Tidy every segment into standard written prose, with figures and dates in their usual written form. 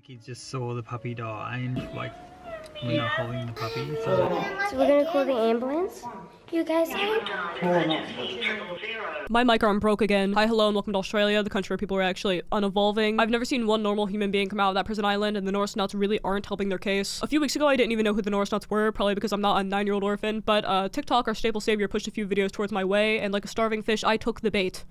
kids just saw the puppy die and like we're not holding the puppy, so we're gonna call the ambulance. You guys My mic arm broke again. Hi, hello, and welcome to Australia, the country where people are actually unevolving. I've never seen one normal human being come out of that prison island, and the Norris Nuts really aren't helping their case. A few weeks ago, I didn't even know who the Norris Nuts were, probably because I'm not a 9-year-old orphan, but TikTok, our staple savior, pushed a few videos towards my way, and like a starving fish, I took the bait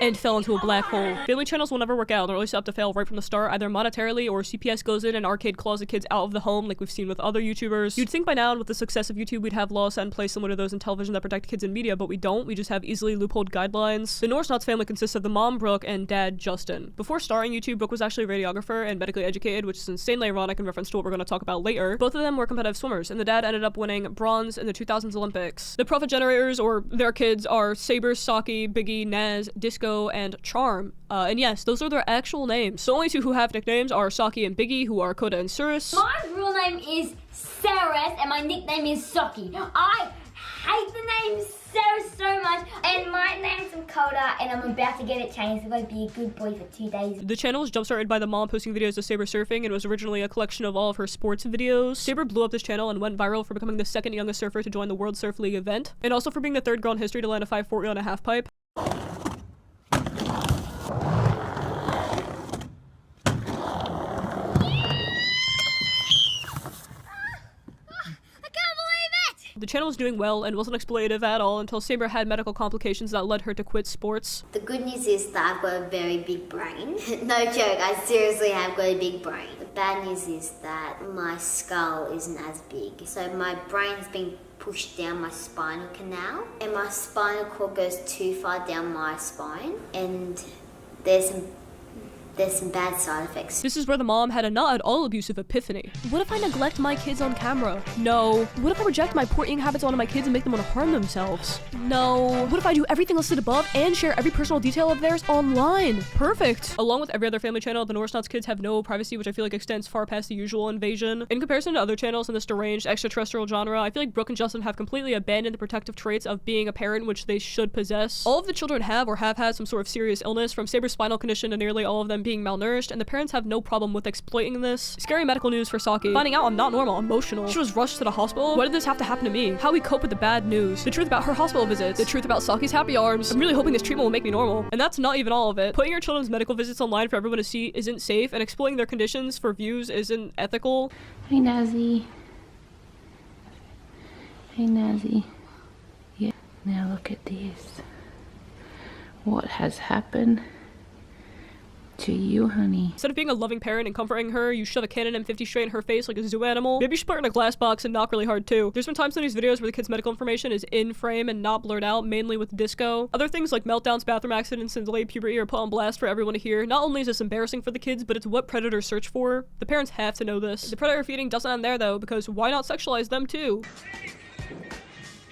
and fell into a black hole. Family channels will never work out. They're always set up to fail right from the start, either monetarily or CPS goes in and arcade claws the kids out of the home like we've seen with other YouTubers. You'd think by now, with the success of YouTube, we'd have laws set in place similar to those in television that protect kids in media, but we don't. We just have easily loopholed guidelines. The Norris Nuts family consists of the mom, Brooke, and dad, Justin. Before starring YouTube, Brooke was actually a radiographer and medically educated, which is insanely ironic in reference to what we're going to talk about later. Both of them were competitive swimmers, and the dad ended up winning bronze in the 2000s Olympics. The profit generators, or their kids, are Saber, Saki, Biggie, Naz, Disco, and Charm. And yes, those are their actual names. The only two who have nicknames are Saki and Biggie, who are Coda and Cirrus. My real name is Ceres, and my nickname is Saki. I hate the name Ceres so much, and my name's Coda, and I'm about to get it changed. I'm going to be a good boy for 2 days. The channel was jump-started by the mom posting videos of Saber surfing, and was originally a collection of all of her sports videos. Saber blew up this channel and went viral for becoming the second youngest surfer to join the World Surf League event, and also for being the third girl in history to land a 540 on a half pipe. The channel was doing well and wasn't exploitative at all until Saber had medical complications that led her to quit sports. The good news is that I've got a very big brain. No joke, I seriously have got a big brain. The bad news is that my skull isn't as big. So my brain's been pushed down my spinal canal, and my spinal cord goes too far down my spine, and there's some bad side effects. This is where the mom had a not at all abusive epiphany. What if I neglect my kids on camera? No. What if I reject my poor eating habits onto my kids and make them want to harm themselves? No. What if I do everything listed above and share every personal detail of theirs online? Perfect. Along with every other family channel, the Norris Nuts kids have no privacy, which I feel like extends far past the usual invasion. In comparison to other channels in this deranged extraterrestrial genre, I feel like Brooke and Justin have completely abandoned the protective traits of being a parent, which they should possess. All of the children have or have had some sort of serious illness, from Saber's spinal condition to nearly all of them being malnourished, and the parents have no problem with exploiting this. Scary medical news for Saki. Finding out I'm not normal, emotional. She was rushed to the hospital. Why did this have to happen to me? How we cope with the bad news. The truth about her hospital visits. The truth about Saki's happy arms. I'm really hoping this treatment will make me normal. And that's not even all of it. Putting your children's medical visits online for everyone to see isn't safe, and exploiting their conditions for views isn't ethical. Hey Nazi. Hey Nazi. Yeah. Now look at this. What has happened to you, honey? Instead of being a loving parent and comforting her, you shove a Canon M50 straight in her face like a zoo animal. Maybe you should put her in a glass box and knock really hard too. There's been times in these videos where the kid's medical information is in frame and not blurred out, mainly with Disco. Other things like meltdowns, bathroom accidents, and delayed puberty are put on blast for everyone to hear. Not only is this embarrassing for the kids, but it's what predators search for. The parents have to know this. The predator feeding doesn't end there though, because why not sexualize them too?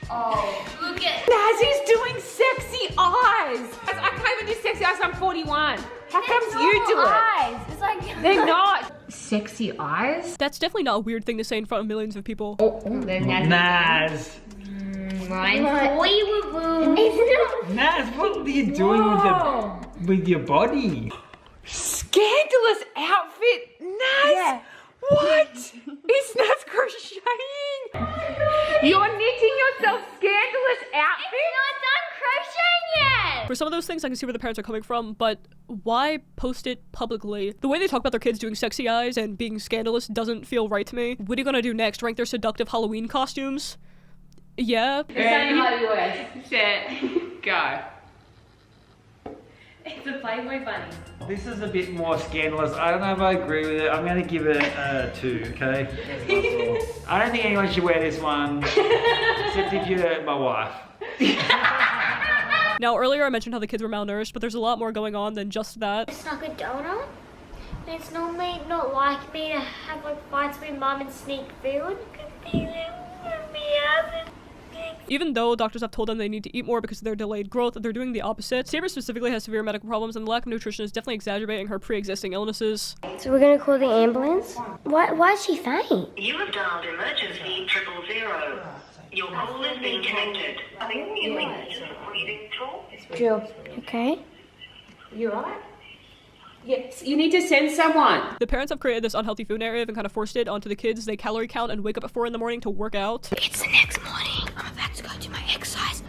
Oh, look at Nazi's doing sexy eyes! I can't even do sexy eyes, I'm 41. How comes you do eyes. It's like They're not sexy eyes. That's definitely not a weird thing to say in front of millions of people. Naz! Mine's woo-woo. Naz, what are you doing with your body? Scandalous outfit, Naz! Yeah. What? Is Naz crocheting? You're knitting yourself scandalous outfit? It's not done crocheting yet! For some of those things, I can see where the parents are coming from, but why post it publicly? The way they talk about their kids doing sexy eyes and being scandalous doesn't feel right to me. What are you gonna do next? Rank their seductive Halloween costumes? Yeah. Set, go. It's a Playboy bunny. This is a bit more scandalous. I don't know if I agree with it. I'm going to give it a 2, okay? I don't think anyone should wear this one, except if you're my wife. Now, earlier I mentioned how the kids were malnourished, but there's a lot more going on than just that. It's like a donut. It's normally not like me to have like fights with mum and sneak food. Even though doctors have told them they need to eat more because of their delayed growth, they're doing the opposite. Saber specifically has severe medical problems, and the lack of nutrition is definitely exacerbating her pre-existing illnesses. So we're gonna call the ambulance? Why is she faint? You have dialed emergency 000. Your call is being connected. Jill. Okay. You alright? Yes, you need to send someone. The parents have created this unhealthy food narrative and kind of forced it onto the kids. They calorie count and wake up at 4 in the morning to work out. It's the next morning. I'm about to go do my exercise.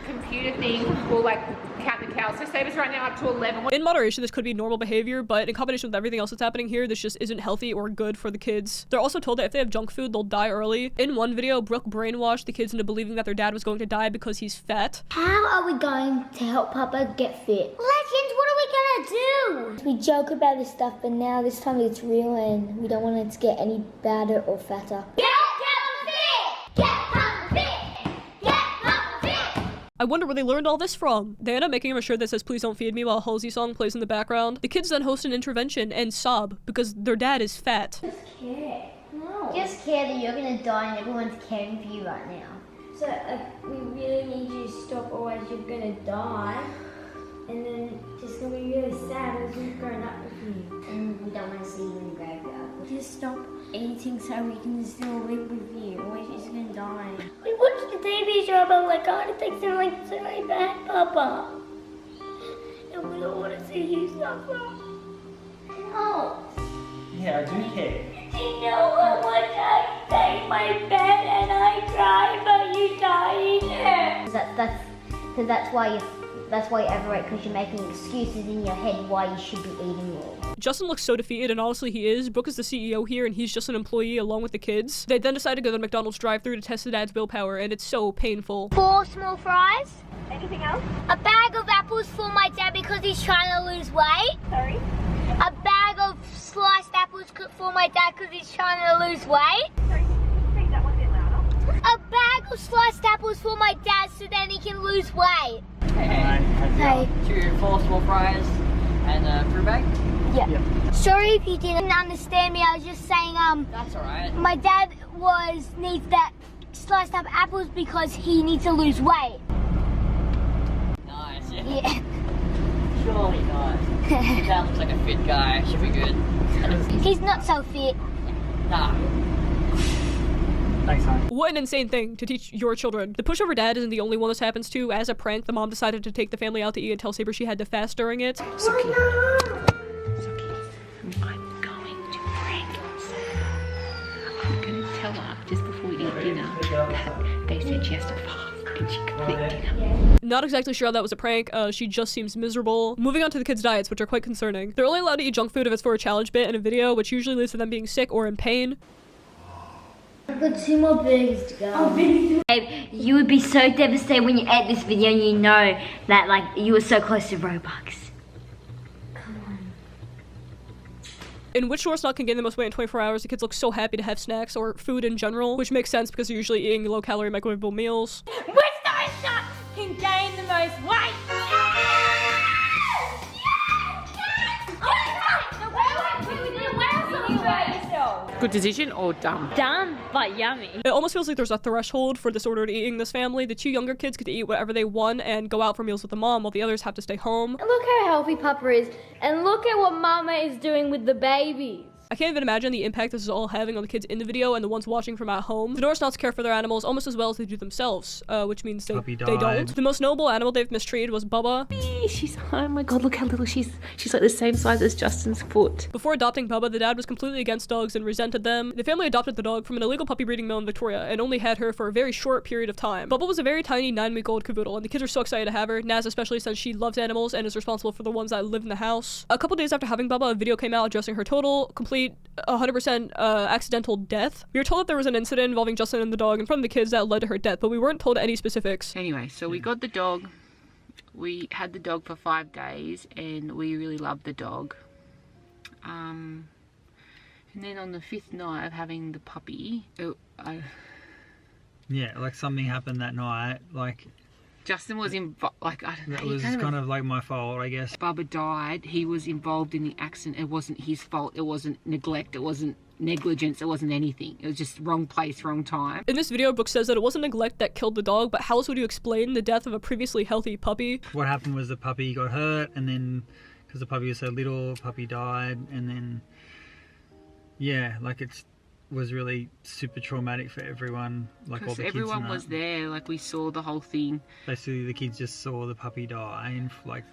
Computer thing will like count the calories. So save us right now up to 11. In moderation, this could be normal behavior, but in combination with everything else that's happening here, this just isn't healthy or good for the kids. They're also told that if they have junk food, they'll die early. In one video, Brooke brainwashed the kids into believing that their dad was going to die because he's fat. How are we going to help Papa get fit? Legends, what are we gonna do? We joke about this stuff, but now this time it's real and we don't want it to get any badder or fatter. I wonder where they learned all this from. They end up making him a shirt that says "Please Don't Feed Me" while a Halsey song plays in the background. The kids then host an intervention and sob because their dad is fat. Just care. No. Just care that you're gonna die and everyone's caring for you right now. So we really need you to stop or else you're gonna die. And then it's gonna be really sad as we've grown up with you. And we don't want to see you in the graveyard. Just stop eating so we can still live with you, or else you're just gonna die. We watched the TV show about like heart attacks and like so bad, Papa. And we don't want to see you suffer. No. Yeah, I do care. Do you know how much I stay in my bed and I cry about you dying? That's why you overeat, because you're making excuses in your head why you should be eating more. Justin looks so defeated, and honestly he is. Brooke is the CEO here, and he's just an employee along with the kids. They then decide to go to the McDonald's drive-thru to test the dad's willpower, and it's so painful. 4 small fries. Anything else? A bag of apples for my dad because he's trying to lose weight. Sorry? A bag of sliced apples for my dad because he's trying to lose weight. Sorry, say that one bit louder. A bag of sliced apples for my dad so then he can lose weight. Hey. 2 4 small fries and a fruit bag? Yeah. Yep. Sorry if you didn't understand me. I was just saying, That's alright. my dad needs that sliced up apples because he needs to lose weight. Nice, yeah. Yeah. Surely not. Your dad looks like a fit guy. Should be good. He's not so fit. Nah. Thanks, hon. What an insane thing to teach your children. The pushover dad isn't the only one this happens to. As a prank, the mom decided to take the family out to eat and tell Saber she had to fast during it. I'm going to prank I'm going to tell her just before we eat dinner that they said she has to fast and she can eat dinner. Not exactly sure how that was a prank. She just seems miserable. Moving on to the kids' diets, which are quite concerning. They're only allowed to eat junk food if it's for a challenge bit in a video, which usually leads to them being sick or in pain. I've got 2 more burgers to go. Babe, you would be so devastated when you ate this video and you know that like you were so close to Robux. In which Norris Nut can gain the most weight in 24 hours, the kids look so happy to have snacks or food in general, which makes sense because they're usually eating low-calorie microwavable meals. Which Norris Nut can gain the most weight? Good decision or dumb? Dumb, but yummy. It almost feels like there's a threshold for disordered eating in this family. The 2 younger kids get to eat whatever they want and go out for meals with the mom, while the others have to stay home. Look how healthy Papa is, and look at what Mama is doing with the babies. I can't even imagine the impact this is all having on the kids in the video and the ones watching from at home. The Norris Nuts care for their animals almost as well as they do themselves, which means they don't. The most noble animal they've mistreated was Bubba. She's, oh my god, look how little she's like the same size as Justin's foot. Before adopting Bubba, the dad was completely against dogs and resented them. The family adopted the dog from an illegal puppy breeding mill in Victoria and only had her for a very short period of time. Bubba was a very tiny 9-week-old cavoodle, and the kids are so excited to have her. Naz especially says she loves animals and is responsible for the ones that live in the house. A couple days after having Bubba, a video came out addressing her total, complete, 100% accidental death. We were told that there was an incident involving Justin and the dog in front of the kids that led to her death, but we weren't told any specifics. Anyway, so we got the dog. We had the dog for 5 days and we really loved the dog. And then on the 5th night of having the puppy, Yeah, like something happened that night, like Justin was involved, like, I don't know. that was kind of like my fault, I guess. Bubba died. He was involved in the accident. It wasn't his fault. It wasn't neglect. It wasn't negligence. It wasn't anything. It was just wrong place, wrong time. In this video, Brooke says that it wasn't neglect that killed the dog, but how else would you explain the death of a previously healthy puppy? What happened was the puppy got hurt, and then because the puppy was so little, the puppy died, and then yeah, like it's was really super traumatic for everyone. Like all the kids. Everyone was there. Like we saw the whole thing. Basically, the kids just saw the puppy die, and like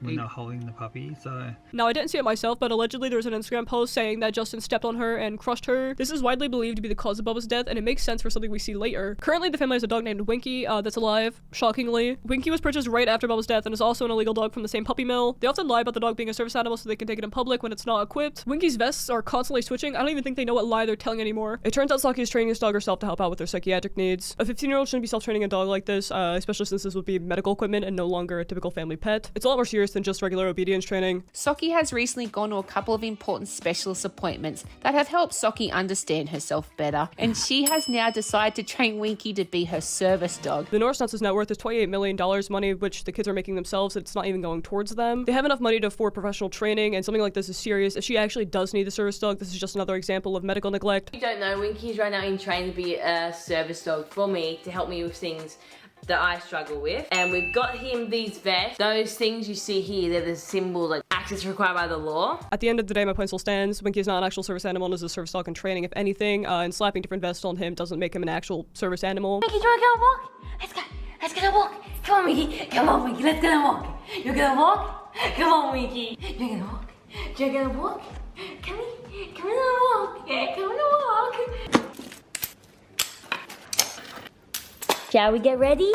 when they were holding the puppy. So now, I didn't see it myself, but allegedly there was an Instagram post saying that Justin stepped on her and crushed her. This is widely believed to be the cause of Bubba's death, and it makes sense for something we see later. Currently, the family has a dog named Winky that's alive, shockingly. Winky was purchased right after Bubba's death and is also an illegal dog from the same puppy mill. They often lie about the dog being a service animal so they can take it in public when it's not equipped. Winky's vests are constantly switching. I don't even think they know what lie they're telling anymore. It turns out Saki is training this dog herself to help out with their psychiatric needs. A 15-year-old shouldn't be self-training a dog like this, especially since this would be medical equipment and no longer a typical family pet. It's a lot more serious than just regular obedience training. Socky has recently gone to a couple of important specialist appointments that have helped Socky understand herself better, and she has now decided to train Winky to be her service dog. The Norris Nuts' net worth is $28 million, money which the kids are making themselves. It's not even going towards them. They have enough money to afford professional training, and something like this is serious. If she actually does need the service dog, this is just another example of medical neglect. You don't know, Winky's right now in training to be a service dog for me to help me with things that I struggle with. And we've got him these vests. Those things you see here, they're the symbols, like access required by the law. At the end of the day, my point still stands. Winky is not an actual service animal and is a service dog in training. If anything, and slapping different vests on him doesn't make him an actual service animal. Winky, do you want to go walk? Let's go. Let's go to walk. Come on, Winky. Come on, Winky. Let's go to walk. You're gonna walk? Come on, Winky. You're gonna walk? You're gonna walk? Come here. Come on a walk. Yeah, come on a walk. Shall we get ready?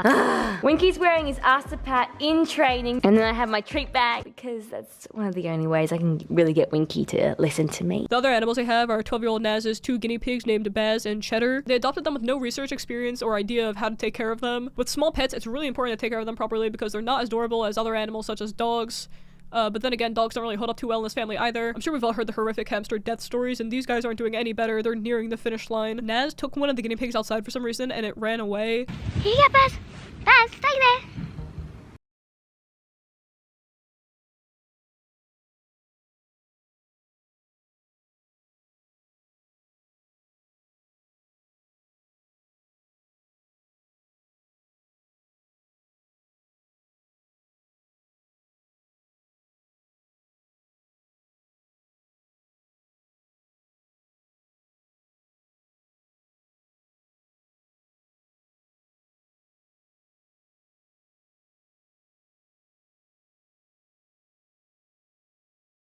Winky's wearing his Asta Pat in training, and then I have my treat bag because that's one of the only ways I can really get Winky to listen to me. The other animals they have are 12-year-old Naz's 2 guinea pigs named Baz and Cheddar. They adopted them with no research experience or idea of how to take care of them. With small pets, it's really important to take care of them properly because they're not as durable as other animals such as dogs. But then again, dogs don't really hold up too well in this family either. I'm sure we've all heard the horrific hamster death stories, and these guys aren't doing any better. They're nearing the finish line. Naz took one of the guinea pigs outside for some reason, and it ran away. Here you go, Baz. Baz, stay there.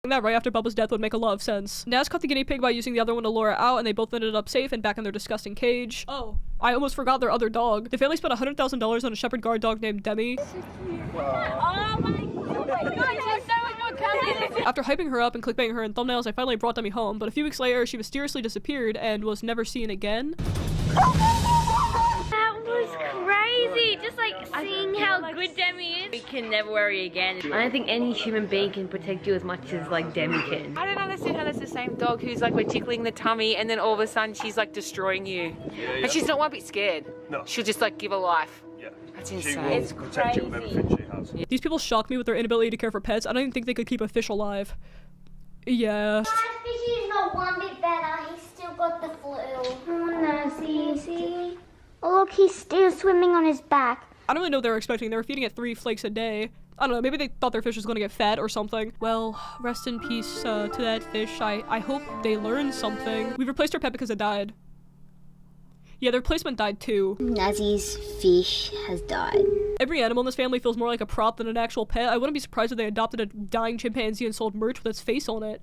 That right after Bubba's death would make a lot of sense. Naz caught the guinea pig by using the other one to lure it out, and they both ended up safe and back in their disgusting cage. Oh, I almost forgot their other dog. The family spent $100,000 on a shepherd guard dog named Demi. Oh my god, there's so much more coming. After hyping her up and clickbaiting her in thumbnails, I finally brought Demi home, but a few weeks later, she mysteriously disappeared and was never seen again. That was crazy. Just like seeing how good Demi is. We can never worry again. I don't think any human being can protect you as much as like Demi can. I don't understand how that's the same dog who's like we're tickling the tummy and then all of a sudden she's like destroying you. Yeah. And she's not one bit scared. No. She'll just like give a life. Yeah. That's insane. It's crazy. Yeah. These people shock me with their inability to care for pets. I don't even think they could keep a fish alive. Yeah. Fishy's not one bit better. He's still got the flu. Oh no, see? Oh look, he's still swimming on his back. I don't really know what they were expecting. They were feeding it 3 flakes a day. I don't know, maybe they thought their fish was going to get fat or something. Well, rest in peace to that fish. I hope they learned something. We replaced our pet because it died. Yeah, the replacement died too. Nazzie's fish has died. Every animal in this family feels more like a prop than an actual pet. I wouldn't be surprised if they adopted a dying chimpanzee and sold merch with its face on it.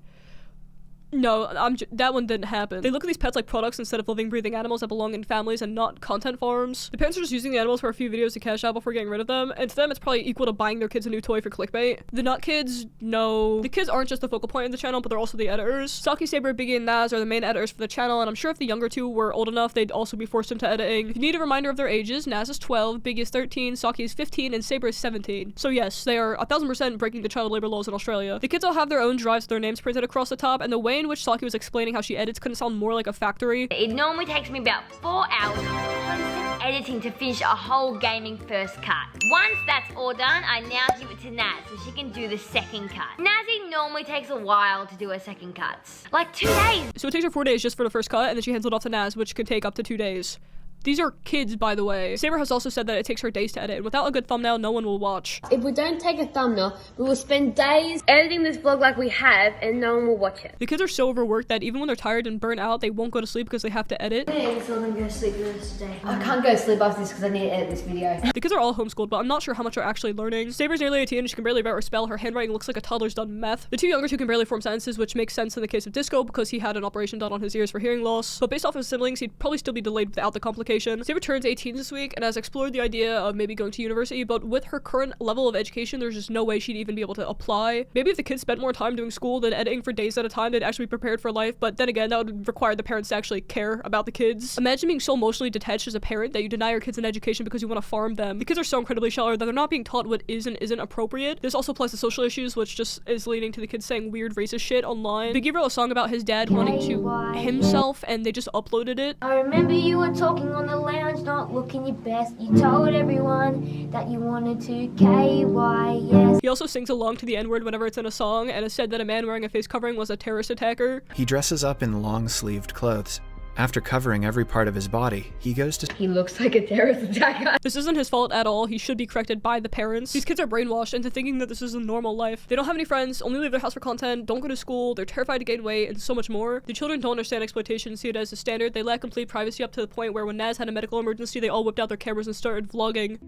No, that one didn't happen. They look at these pets like products instead of living, breathing animals that belong in families and not content farms. The parents are just using the animals for a few videos to cash out before getting rid of them, and to them it's probably equal to buying their kids a new toy for clickbait. The Nut Kids, no. The kids aren't just the focal point of the channel, but they're also the editors. Saki, Saber, Biggie, and Naz are the main editors for the channel, and I'm sure if the younger two were old enough, they'd also be forced into editing. If you need a reminder of their ages, Naz is 12, Biggie is 13, Saki is 15, and Saber is 17. So yes, they are 1000% breaking the child labor laws in Australia. The kids all have their own drives with their names printed across the top, and the way in which Saki was explaining how she edits couldn't sound more like a factory. It normally takes me about 4 hours of constant editing to finish a whole gaming first cut. Once that's all done, I now give it to Naz so she can do the second cut. Nazzy normally takes a while to do her second cuts. Like 2 days. So it takes her 4 days just for the first cut, and then she hands it off to Naz, which could take up to 2 days. These are kids, by the way. Saber has also said that it takes her days to edit, and without a good thumbnail, no one will watch. If we don't take a thumbnail, we will spend days editing this vlog like we have, and no one will watch it. The kids are so overworked that even when they're tired and burnt out, they won't go to sleep because they have to edit. Yeah, so I'm gonna go to sleep the rest of the day. I can't go to sleep after this because I need to edit this video. The kids are all homeschooled, but I'm not sure how much they're actually learning. Saber's nearly 18 and she can barely write or spell. Her handwriting looks like a toddler's done meth. The two younger two can barely form sentences, which makes sense in the case of Disco because he had an operation done on his ears for hearing loss. But based off his siblings, he'd probably still be delayed without the complication. Saber turns 18 this week and has explored the idea of maybe going to university, but with her current level of education, there's just no way she'd even be able to apply. Maybe if the kids spent more time doing school than editing for days at a time, they'd actually be prepared for life, but then again, that would require the parents to actually care about the kids. Imagine being so emotionally detached as a parent that you deny your kids an education because you want to farm them. The kids are so incredibly shallow that they're not being taught what is and isn't appropriate. This also applies to social issues, which just is leading to the kids saying weird racist shit online. Biggie wrote a song about his dad wanting to himself, and they just uploaded it. I remember you were talking on the lounge, not looking your best. You told everyone that you wanted to KY, yes. He also sings along to the N-word whenever it's in a song, and has said that a man wearing a face covering was a terrorist attacker. He dresses up in long-sleeved clothes. After covering every part of his body, he goes to... He looks like a terrorist attacker. This isn't his fault at all. He should be corrected by the parents. These kids are brainwashed into thinking that this is a normal life. They don't have any friends, only leave their house for content, don't go to school, they're terrified to gain weight, and so much more. The children don't understand exploitation, see it as a standard. They lack complete privacy up to the point where when Naz had a medical emergency, they all whipped out their cameras and started vlogging.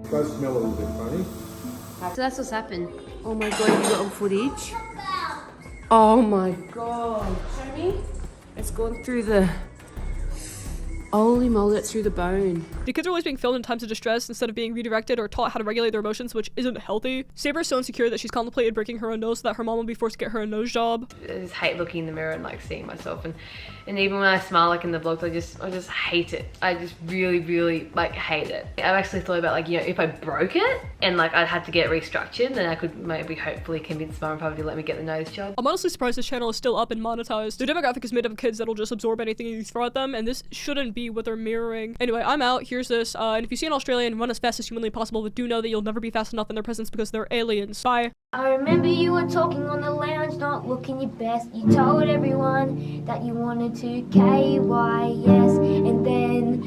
It does smell a little bit funny. So that's what's happened. Oh my god, you got on footage? Oh my god. Show me. It's gone through the... Holy moly, it's through the bone. The kids are always being filmed in times of distress instead of being redirected or taught how to regulate their emotions, which isn't healthy. Saber is so insecure that she's contemplated breaking her own nose so that her mom will be forced to get her a nose job. I just hate looking in the mirror and like seeing myself, and even when I smile like in the vlogs, I just hate it. I just really like hate it. I've actually thought about like, you know, if I broke it and like I'd have to get restructured, then I could maybe hopefully convince mom and papa to let me get the nose job. I'm honestly surprised this channel is still up and monetized. Their demographic is made up of kids that'll just absorb anything you throw at them, and this shouldn't be what they're mirroring. Anyway, I'm out. Here's this. And if you see an Australian, run as fast as humanly possible, but do know that you'll never be fast enough in their presence because they're aliens. Bye. I remember you were talking on the lounge, not looking your best. You told everyone that you wanted to KY, yes. And then